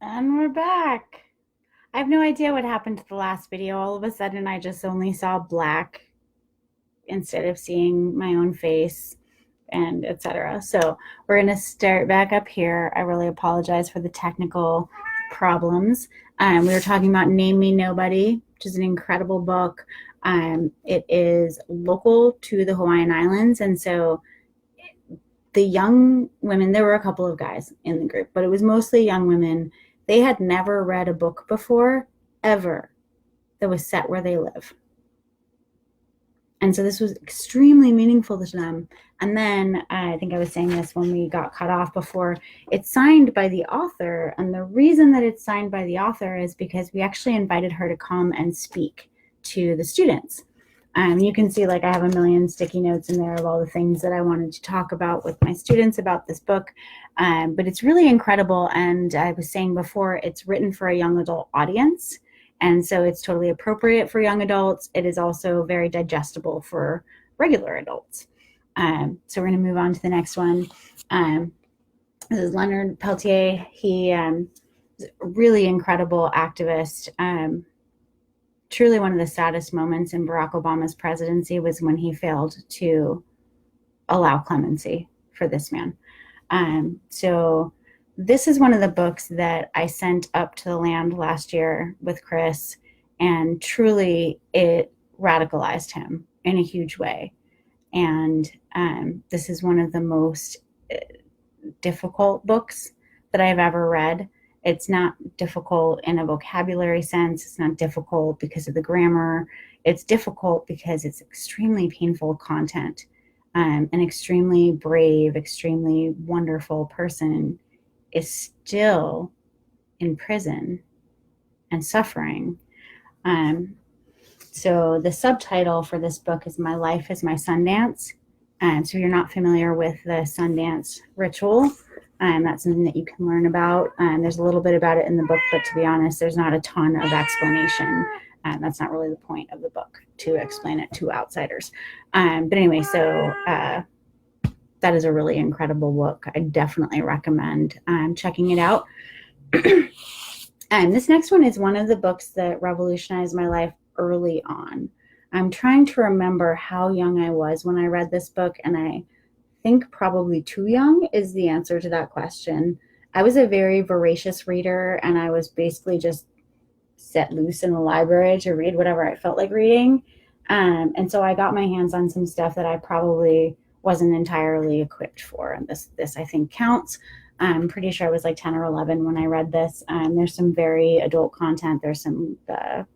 And we're back. I have no idea what happened to the last video. All of a sudden, I just only saw black instead of seeing my own face and etc. So we're going to start back up here. I really apologize for the technical problems. We were talking about Name Me Nobody, which is an incredible book. It is local to the Hawaiian Islands. And so the young women, there were a couple of guys in the group, but it was mostly young women. They had never read a book before, ever, that was set where they live. And so this was extremely meaningful to them. And then I think I was saying this when we got cut off before, it's signed by the author. And the reason that it's signed by the author is because we actually invited her to come and speak to the students. You can see like I have a million sticky notes in there of all the things that I wanted to talk about with my students about this book. But it's really incredible. And I was saying before, it's written for a young adult audience. And so it's totally appropriate for young adults. It is also very digestible for regular adults. So we're going to move on to the next one. This is Leonard Peltier. He is a really incredible activist. Truly one of the saddest moments in Barack Obama's presidency was when he failed to allow clemency for this man. So this is one of the books that I sent up to the land last year with Chris, and truly it radicalized him in a huge way. And this is one of the most difficult books that I've ever read. It's not difficult in a vocabulary sense. It's not difficult because of the grammar. It's difficult because it's extremely painful content. An extremely brave, extremely wonderful person is still in prison and suffering. So the subtitle for this book is My Life is My Sundance. So if you're not familiar with the Sundance ritual, that's something that you can learn about. There's a little bit about it in the book, but to be honest, there's not a ton of explanation. That's not really the point of the book, to explain it to outsiders. But anyway, so that is a really incredible book. I definitely recommend checking it out. And this next one is one of the books that revolutionized my life early on. I'm trying to remember how young I was when I read this book, and I think probably too young is the answer to that question. I was a very voracious reader, and I was basically just set loose in the library to read whatever I felt like reading. And so I got my hands on some stuff that I probably wasn't entirely equipped for. And this I think counts. I'm pretty sure I was like 10 or 11 when I read this. There's some very adult content. There's some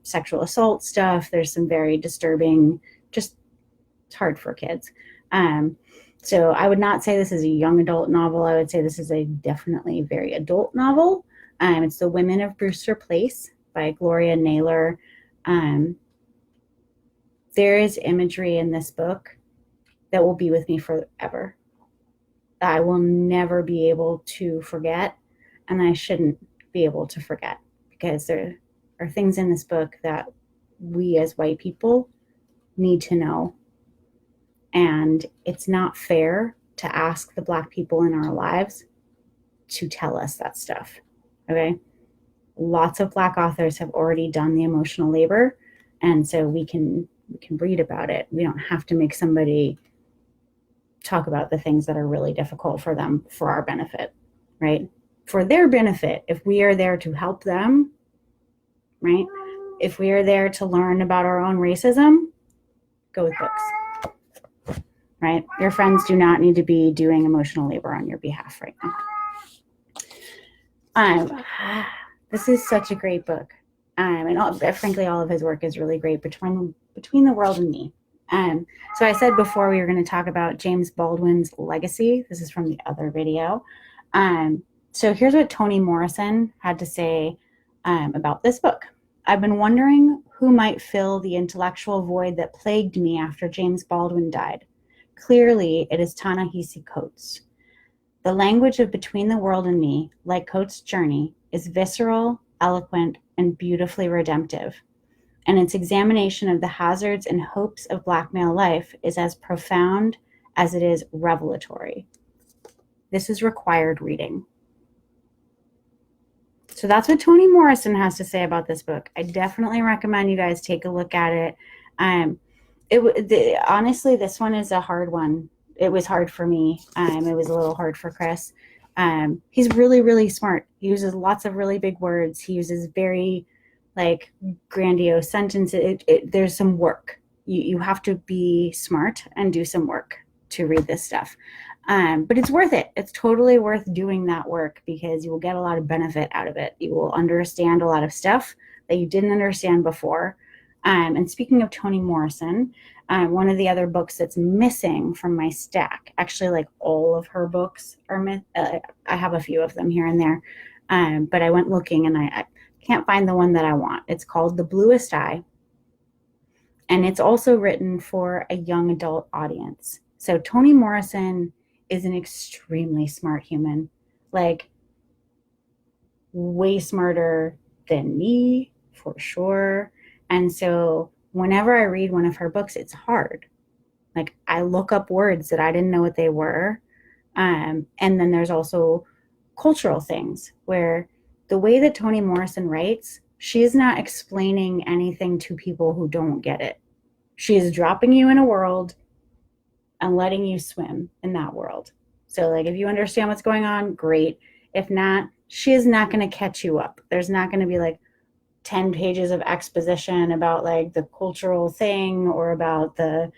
sexual assault stuff. There's some very disturbing, just it's hard for kids. So I would not say this is a young adult novel. I would say this is a definitely very adult novel. It's The Women of Brewster Place by Gloria Naylor. There is imagery in this book that will be with me forever. I will never be able to forget, and I shouldn't be able to forget, because there are things in this book that we as white people need to know. And it's not fair to ask the Black people in our lives to tell us that stuff, okay? Lots of Black authors have already done the emotional labor, and so we can read about it. We don't have to make somebody talk about the things that are really difficult for them for our benefit, right? For their benefit, if we are there to help them, right? If we are there to learn about our own racism, go with books, right? Your friends do not need to be doing emotional labor on your behalf right now. This is such a great book. And frankly, all of his work is really great. Between the World and Me. So I said before we were going to talk about James Baldwin's legacy. This is from the other video. So here's what Toni Morrison had to say about this book. I've been wondering who might fill the intellectual void that plagued me after James Baldwin died. Clearly, it is Ta-Nehisi Coates. The language of Between the World and Me, like Coates' journey, is visceral, eloquent, and beautifully redemptive. And its examination of the hazards and hopes of Black male life is as profound as it is revelatory. This is required reading. So So that's what Toni Morrison has to say about this book. I definitely recommend you guys take a look at it. Honestly, this one is a hard one. It was hard for me. It was a little hard for Chris. He's really, really smart. He uses lots of really big words. He uses very like grandiose sentences. There's some work. You have to be smart and do some work to read this stuff. But it's worth it. It's totally worth doing that work because you will get a lot of benefit out of it. You will understand a lot of stuff that you didn't understand before. And speaking of Toni Morrison, one of the other books that's missing from my stack, actually like all of her books are I have a few of them here and there, but I went looking and I can't find the one that I want. It's called The Bluest Eye, and it's also written for a young adult audience. So Toni Morrison is an extremely smart human, like way smarter than me for sure. And so whenever I read one of her books, it's hard. Like I look up words that I didn't know what they were. And then there's also cultural things where the way that Toni Morrison writes, she is not explaining anything to people who don't get it. She is dropping you in a world and letting you swim in that world. So like if you understand what's going on, great. If not, she is not going to catch you up. There's not going to be like 10 pages of exposition about like the cultural thing or about the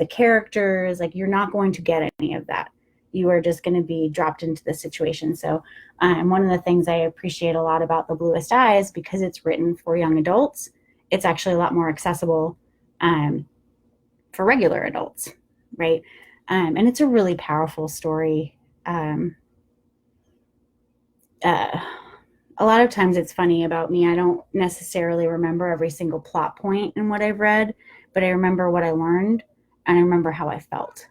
characters. Like you're not going to get any of that. You are just going to be dropped into the situation. So one of the things I appreciate a lot about The Bluest Eyes, because it's written for young adults, it's actually a lot more accessible for regular adults, right? And it's a really powerful story. A lot of times it's funny about me. I don't necessarily remember every single plot point in what I've read, but I remember what I learned and I remember how I felt.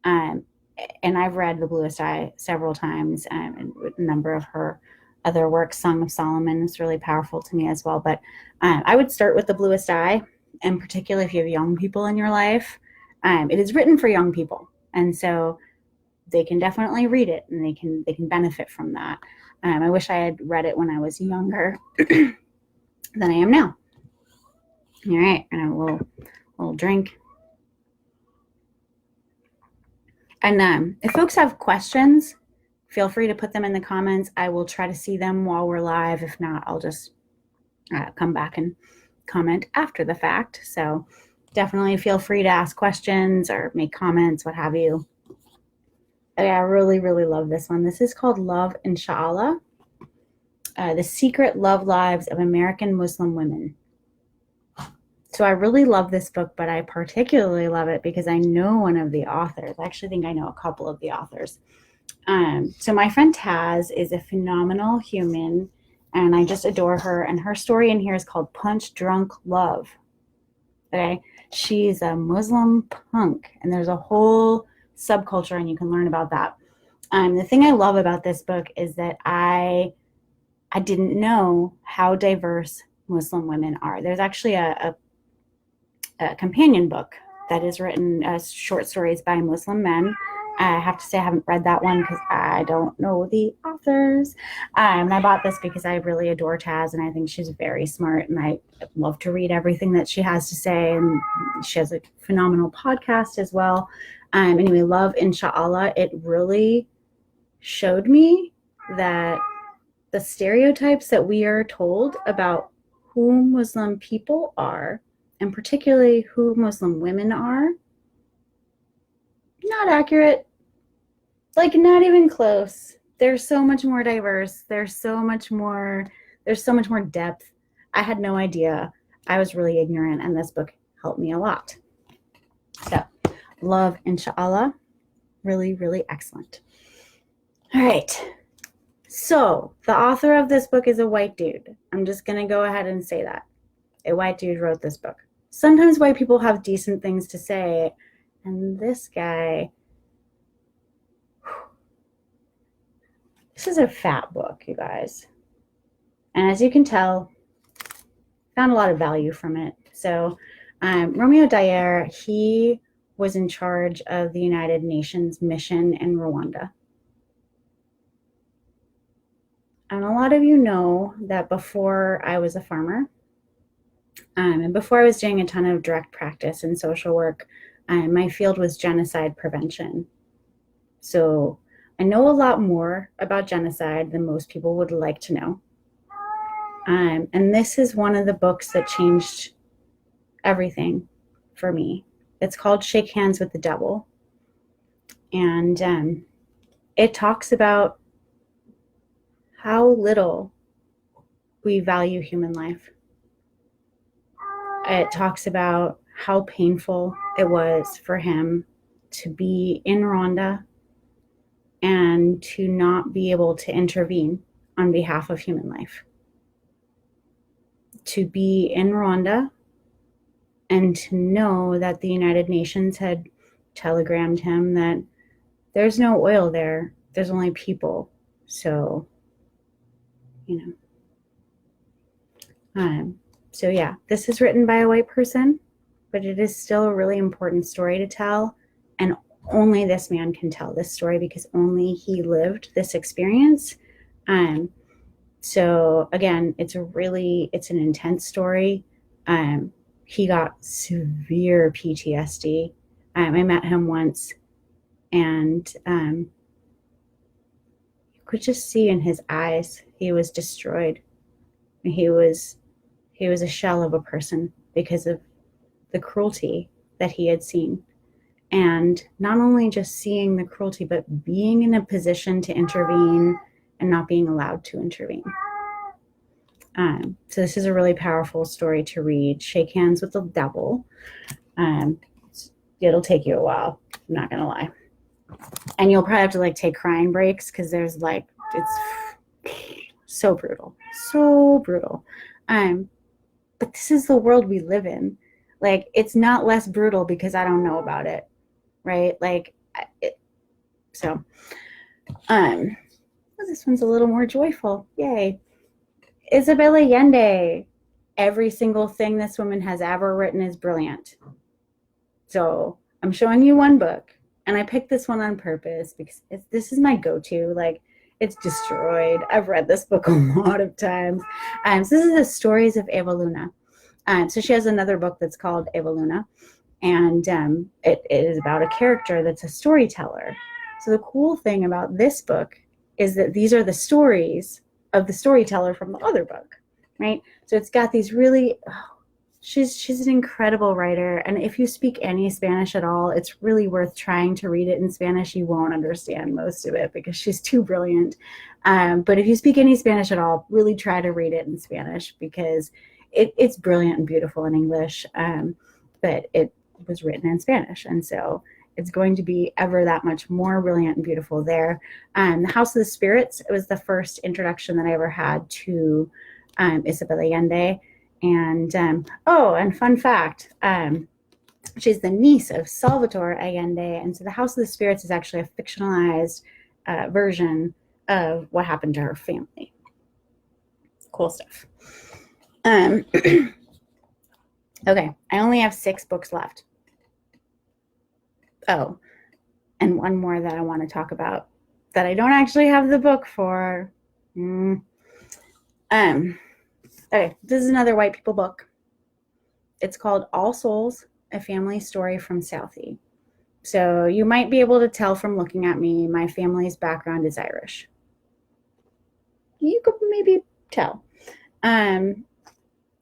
And I've read The Bluest Eye several times, and a number of her other works. Song of Solomon is really powerful to me as well. But I would start with The Bluest Eye, and particularly if you have young people in your life. It is written for young people, and so they can definitely read it, and they can benefit from that. I wish I had read it when I was younger than I am now. All right, and a little drink. And if folks have questions, feel free to put them in the comments. I will try to see them while we're live. If not, I'll just come back and comment after the fact. So definitely feel free to ask questions or make comments, what have you. I really, really love this one. This is called Love, Inshallah, The Secret Love Lives of American Muslim Women. So I really love this book, but I particularly love it because I know one of the authors. I actually think I know a couple of the authors. So my friend Taz is a phenomenal human, and I just adore her. And her story in here is called Punch Drunk Love. Okay, she's a Muslim punk, and there's a whole subculture, and you can learn about that. The thing I love about this book is that I didn't know how diverse Muslim women are. There's actually a companion book that is written as short stories by Muslim men. I have to say I haven't read that one because I don't know the authors. And I bought this because I really adore Taz, and I think she's very smart, and I love to read everything that she has to say. And she has a phenomenal podcast as well. Anyway, Love, Inshallah, it really showed me that the stereotypes that we are told about who Muslim people are, and particularly who Muslim women are, not accurate. Like, not even close. They're so much more diverse. There's so much more depth. I had no idea. I was really ignorant, and this book helped me a lot. So, Love, Inshallah, really, really excellent. All right. So, the author of this book is a white dude. I'm just going to go ahead and say that. A white dude wrote this book. Sometimes white people have decent things to say, and this guy, this is a fat book, you guys. And as you can tell, found a lot of value from it. So Romeo Dallaire, he was in charge of the United Nations mission in Rwanda. And a lot of you know that before I was a farmer, and before I was doing a ton of direct practice and social work, my field was genocide prevention. So I know a lot more about genocide than most people would like to know. And this is one of the books that changed everything for me. It's called Shake Hands with the Devil. And it talks about how little we value human life. It talks about how painful it was for him to be in Rwanda and to not be able to intervene on behalf of human life. To be in Rwanda and to know that the United Nations had telegrammed him that there's no oil there, there's only people. So, so yeah, this is written by a white person, but it is still a really important story to tell. And only this man can tell this story because only he lived this experience. So again, it's an intense story. He got severe PTSD. I met him once, and you could just see in his eyes, he was destroyed. He was a shell of a person because of the cruelty that he had seen. And not only just seeing the cruelty, but being in a position to intervene and not being allowed to intervene. So this is a really powerful story to read. Shake Hands with the Devil. It'll take you a while, I'm not gonna lie. And you'll probably have to take crying breaks because there's it's so brutal. But this is the world we live in. It's not less brutal because I don't know about it, right? This one's a little more joyful. Yay. Isabel Allende. Every single thing this woman has ever written is brilliant. So I'm showing you one book, and I picked this one on purpose because this is my go-to. It's destroyed. I've read this book a lot of times. So this is the stories of Eva Luna. So she has another book that's called Eva Luna, and it is about a character that's a storyteller. So the cool thing about this book is that these are the stories of the storyteller from the other book, right? So it's got these really, she's an incredible writer. And if you speak any Spanish at all, it's really worth trying to read it in Spanish. You won't understand most of it because she's too brilliant. But if you speak any Spanish at all, really try to read it in Spanish because it's brilliant and beautiful in English, but it was written in Spanish. And so it's going to be ever that much more brilliant and beautiful there. The House of the Spirits, it was the first introduction that I ever had to Isabel Allende. And, and fun fact, she's the niece of Salvatore Allende. And so the House of the Spirits is actually a fictionalized version of what happened to her family. Cool stuff. Okay, I only have 6 books left. Oh, and one more that I want to talk about that I don't actually have the book for. Okay, this is another white people book. It's called All Souls, A Family Story from Southie. So you might be able to tell from looking at me, my family's background is Irish. You could maybe tell. And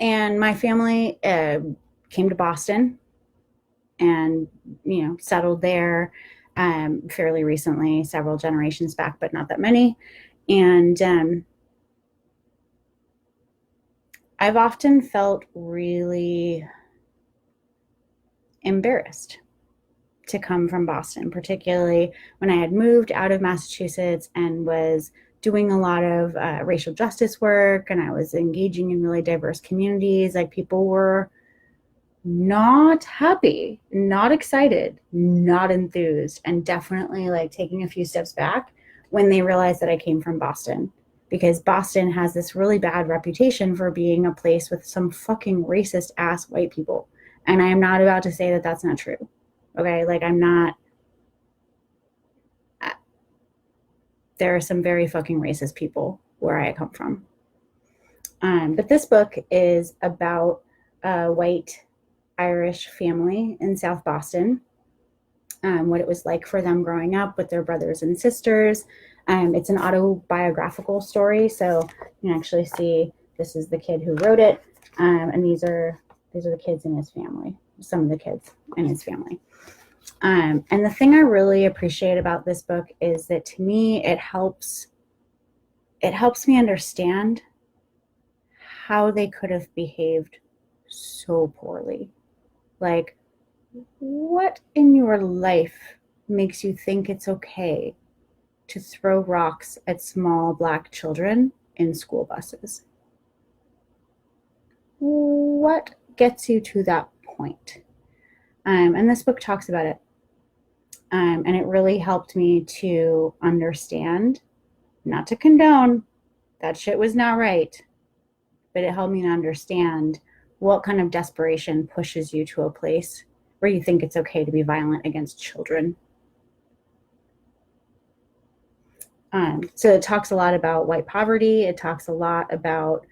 my family came to Boston and, settled there fairly recently, several generations back, but not that many. And I've often felt really embarrassed to come from Boston, particularly when I had moved out of Massachusetts and was doing a lot of racial justice work, and I was engaging in really diverse communities. People were not happy, not excited, not enthused, and definitely taking a few steps back when they realized that I came from Boston, because Boston has this really bad reputation for being a place with some fucking racist ass white people. And I am not about to say that that's not true. Okay. I'm not, there are some very fucking racist people where I come from. But this book is about a white Irish family in South Boston, what it was like for them growing up with their brothers and sisters. It's an autobiographical story, so you can actually see this is the kid who wrote it, and these are the kids in his family, some of the kids in his family. And the thing I really appreciate about this book is that, to me, it helps me understand how they could have behaved so poorly. Like, what in your life makes you think it's okay to throw rocks at small Black children in school buses? What gets you to that point? And this book talks about it. And it really helped me to understand, not to condone, that shit was not right, but it helped me to understand what kind of desperation pushes you to a place where you think it's okay to be violent against children. So it talks a lot about white poverty. It talks a lot about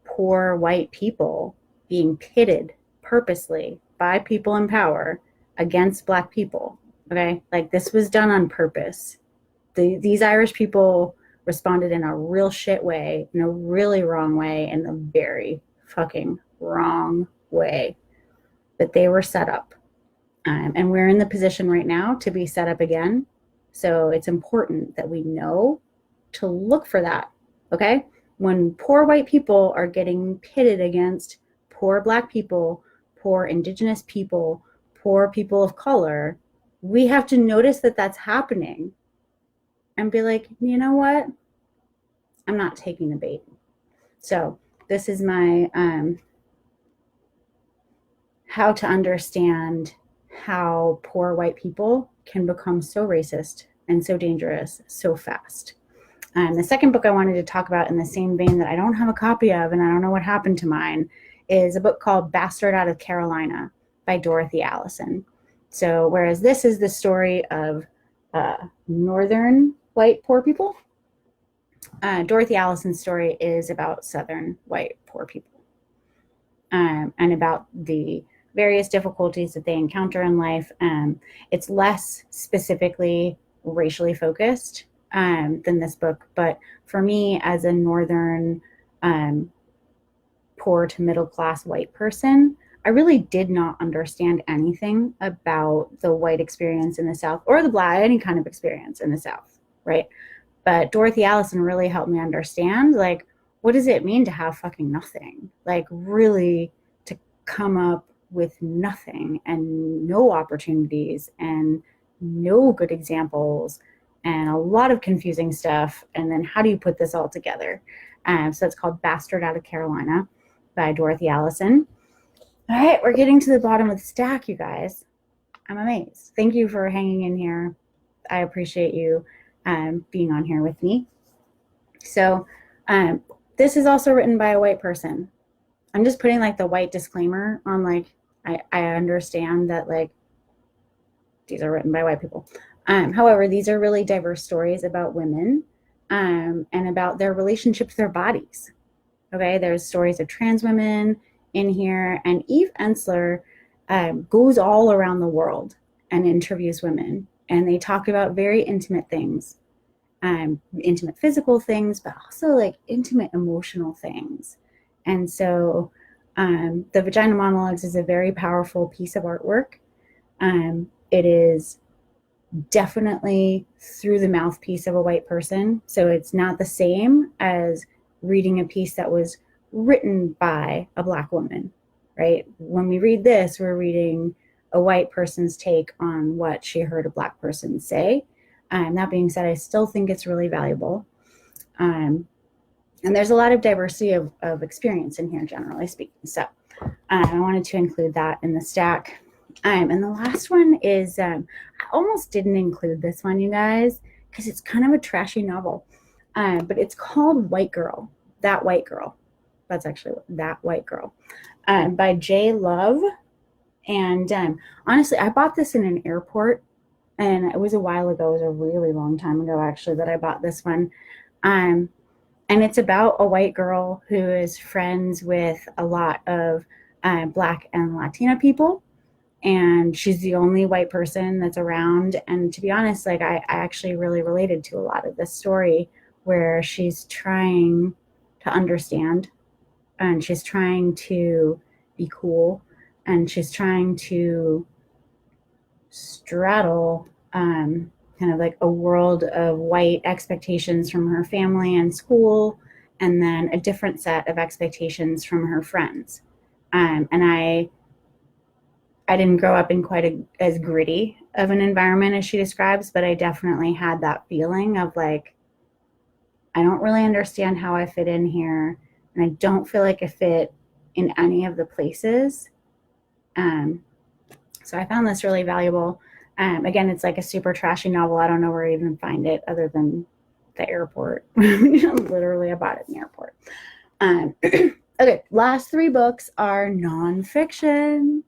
poor white people being pitted purposely by people in power against Black people. Okay, like, this was done on purpose. These Irish people responded in a real shit way, in a really wrong way, in a very fucking wrong way. But they were set up. And we're in the position right now to be set up again. So it's important that we know to look for that, okay? When poor white people are getting pitted against poor Black people, poor Indigenous people, poor people of color, we have to notice that that's happening and be like, you know what? I'm not taking the bait. So this is my how to understand how poor white people can become so racist and so dangerous so fast. The second book I wanted to talk about, in the same vein that I don't have a copy of and I don't know what happened to mine, is a book called Bastard Out of Carolina by Dorothy Allison. So whereas this is the story of northern white poor people, Dorothy Allison's story is about southern white poor people, and about the various difficulties that they encounter in life. It's less specifically racially focused than this book, but for me, as a northern poor to middle class white person, I really did not understand anything about the white experience in the South, or the Black, any kind of experience in the South, right? But Dorothy Allison really helped me understand, like, what does it mean to have fucking nothing? Like, really, to come up with nothing and no opportunities and no good examples and a lot of confusing stuff. And then how do you put this all together? So it's called Bastard Out of Carolina by Dorothy Allison. All right, we're getting to the bottom of the stack, you guys. I'm amazed. Thank you for hanging in here. I appreciate you being on here with me. So this is also written by a white person. I'm just putting like the white disclaimer on, like, I understand that, like, these are written by white people. However, these are really diverse stories about women and about their relationship to their bodies. Okay, there's stories of trans women in here, and Eve Ensler goes all around the world and interviews women, and they talk about very intimate things, intimate physical things, but also like intimate emotional things. And so the Vagina Monologues is a very powerful piece of artwork. It is definitely through the mouthpiece of a white person. So it's not the same as reading a piece that was written by a Black woman, right? When we read this, we're reading a white person's take on what she heard a Black person say. That being said, I still think it's really valuable. And there's a lot of diversity of experience in here, generally speaking. So I wanted to include that in the stack. And the last one is, I almost didn't include this one, you guys, because it's kind of a trashy novel. But it's called White Girl, That White Girl. That's actually That White Girl, by J. Love. And honestly, I bought this in an airport and it was a while ago. It was a really long time ago, actually, that I bought this one. Um, and it's about a white girl who is friends with a lot of Black and Latina people. And she's the only white person that's around. And to be honest, like I actually really related to a lot of this story where she's trying to understand and she's trying to be cool and she's trying to straddle kind of like a world of white expectations from her family and school, and then a different set of expectations from her friends. And I didn't grow up in quite as gritty of an environment as she describes, but I definitely had that feeling of like, I don't really understand how I fit in here, and I don't feel like I fit in any of the places. Um, so I found this really valuable. Again, it's like a super trashy novel. I don't know where I even find it other than the airport. Literally, I bought it in the airport. Okay, last three books are nonfiction.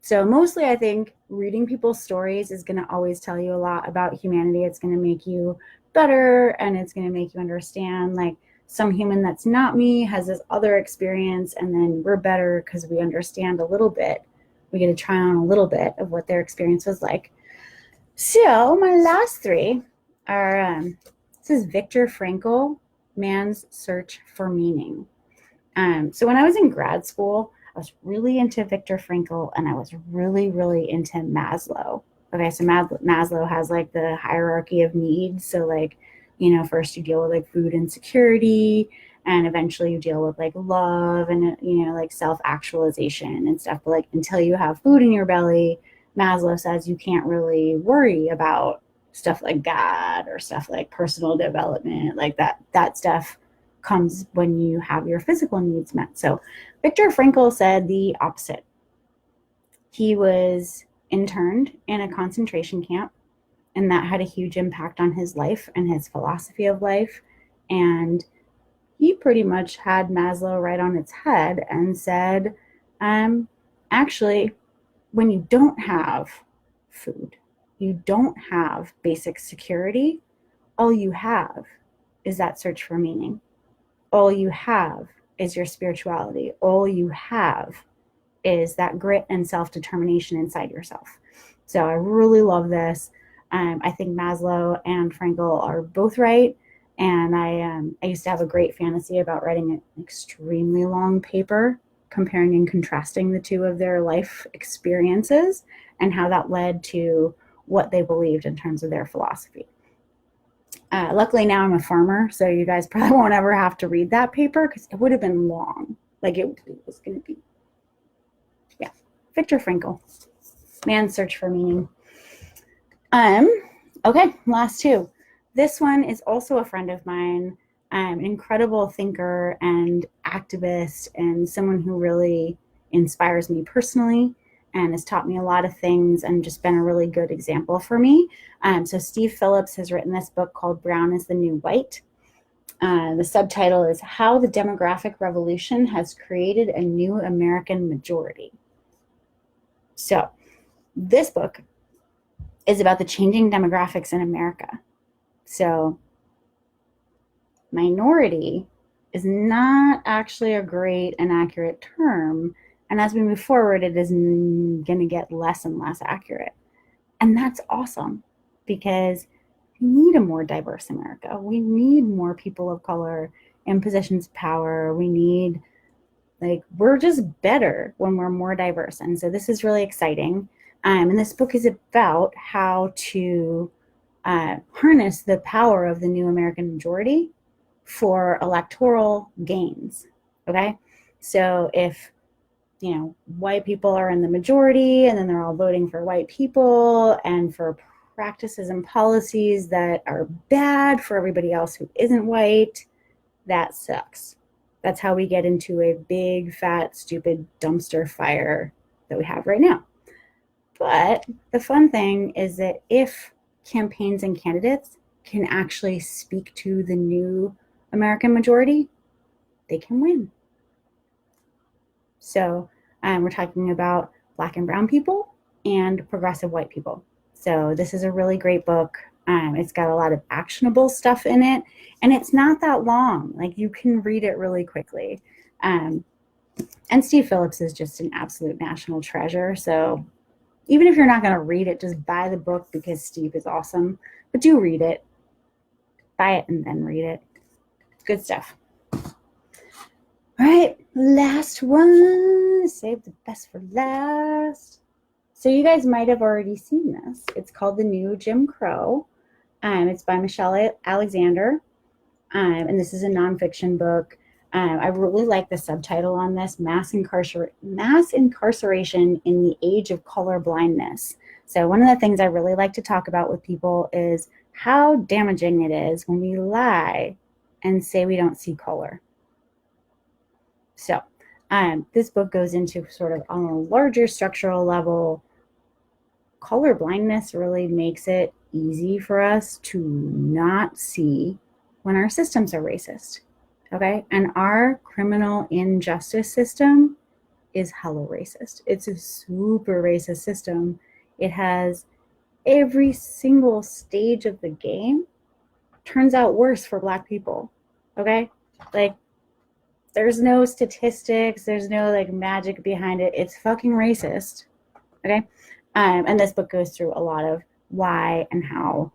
So mostly I think reading people's stories is going to always tell you a lot about humanity. It's going to make you better and it's going to make you understand like some human that's not me has this other experience, and then we're better because we understand a little bit. We get to try on a little bit of what their experience was like. So my last three are this is Viktor Frankl, Man's Search for Meaning. So when I was in grad school, I was really into Viktor Frankl and I was really, really into Maslow. Okay, so Maslow has like the hierarchy of needs. So like, you know, first you deal with like food insecurity, and eventually you deal with like love and, you know, like self-actualization and stuff. But like until you have food in your belly, Maslow says you can't really worry about stuff like God or stuff like personal development, like that stuff comes when you have your physical needs met. So Viktor Frankl said the opposite. He was interned in a concentration camp, and that had a huge impact on his life and his philosophy of life. And he pretty much had Maslow right on its head and said, actually, when you don't have food, you don't have basic security, all you have is that search for meaning. All you have is your spirituality. All you have is that grit and self-determination inside yourself. So I really love this. I think Maslow and Frankl are both right. And I used to have a great fantasy about writing an extremely long paper comparing and contrasting the two of their life experiences and how that led to what they believed in terms of their philosophy. Luckily now I'm a farmer, so you guys probably won't ever have to read that paper because it would have been long. Like it was going to be, yeah. Viktor Frankl, Man's Search for Meaning. Okay, last two. This one is also a friend of mine, an incredible thinker and activist, and someone who really inspires me personally and has taught me a lot of things and just been a really good example for me. So Steve Phillips has written this book called Brown is the New White. The subtitle is How the Demographic Revolution Has Created a New American Majority. So this book is about the changing demographics in America. So minority is not actually a great and accurate term. And as we move forward, it is going to get less and less accurate. And that's awesome because we need a more diverse America. We need more people of color in positions of power. We need, like, we're just better when we're more diverse. And so this is really exciting. And this book is about how to harness the power of the new American majority for electoral gains. Okay. So if, you know, white people are in the majority and then they're all voting for white people and for practices and policies that are bad for everybody else who isn't white, that sucks. That's how we get into a big, fat, stupid dumpster fire that we have right now. But the fun thing is that if campaigns and candidates can actually speak to the new American majority, they can win. So we're talking about Black and brown people and progressive white people. So this is a really great book. It's got a lot of actionable stuff in it, and it's not that long. Like, you can read it really quickly. And Steve Phillips is just an absolute national treasure. So even if you're not going to read it, just buy the book because Steve is awesome. But do read it. Buy it and then read it. Good stuff. All right, last one. Save the best for last. So you guys might have already seen this. It's called The New Jim Crow. It's by Michelle Alexander. And this is a nonfiction book. I really like the subtitle on this, Mass Incarceration in the Age of Color Blindness. So one of the things I really like to talk about with people is how damaging it is when we lie and say we don't see color. So this book goes into sort of on a larger structural level. Color blindness really makes it easy for us to not see when our systems are racist. Okay, and our criminal injustice system is hella racist. It's a super racist system. It has every single stage of the game turns out worse for Black people. Okay, like, there's no statistics, there's no like magic behind it. It's fucking racist. Okay, and this book goes through a lot of why and how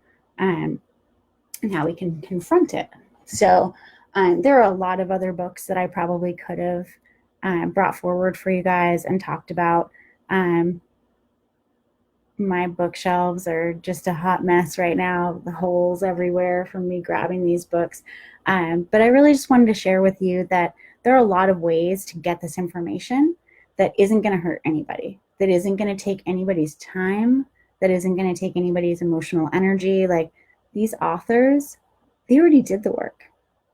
we can confront it. So there are a lot of other books that I probably could have brought forward for you guys and talked about. My bookshelves are just a hot mess right now, the holes everywhere from me grabbing these books. But I really just wanted to share with you that there are a lot of ways to get this information that isn't going to hurt anybody, that isn't going to take anybody's time, that isn't going to take anybody's emotional energy. Like, these authors, they already did the work,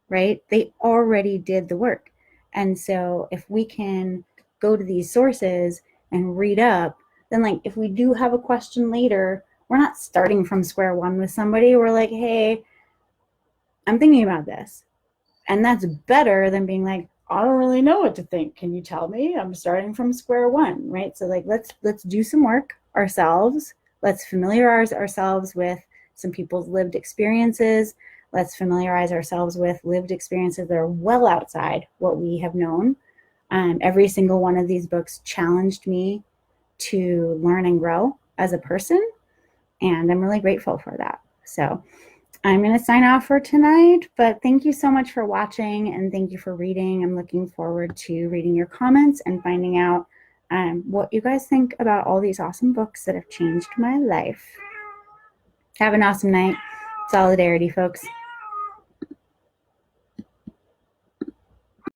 right? They already did the work. And so if we can go to these sources and read up, then like if we do have a question later, we're not starting from square one with somebody. We're like, hey, I'm thinking about this. And that's better than being like, I don't really know what to think. Can you tell me? I'm starting from square one, right? So like, let's do some work ourselves. Let's familiarize ourselves with some people's lived experiences. Let's familiarize ourselves with lived experiences that are well outside what we have known. Every single one of these books challenged me to learn and grow as a person, and I'm really grateful for that. So I'm going to sign off for tonight, but thank you so much for watching, and thank you for reading. I'm looking forward to reading your comments and finding out what you guys think about all these awesome books that have changed my life. Have an awesome night. Solidarity, folks.